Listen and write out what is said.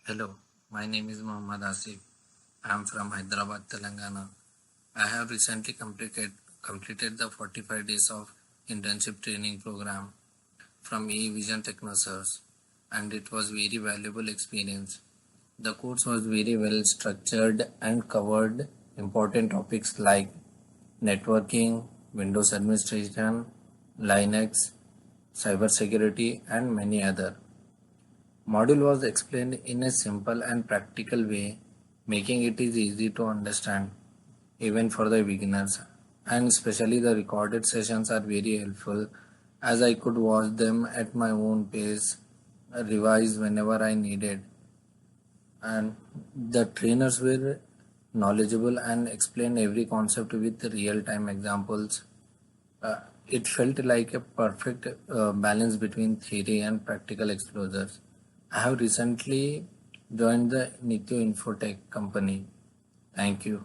Hello, my name is Mohammad Asif. I am from Hyderabad, Telangana. I have recently completed the 45 days of internship training program from Evision Technoserve, and it was very valuable experience. The course was very well structured and covered important topics like networking, Windows administration, Linux, cybersecurity, and many other. Module was explained in a simple and practical way, making it is easy to understand even for the beginners. And especially the recorded sessions are very helpful as I could watch them at my own pace, revise whenever I needed. And the trainers were knowledgeable and explained every concept with real-time examples. It felt like a perfect balance between theory and practical exposures. I have recently joined the Nityo Infotech company. Thank you.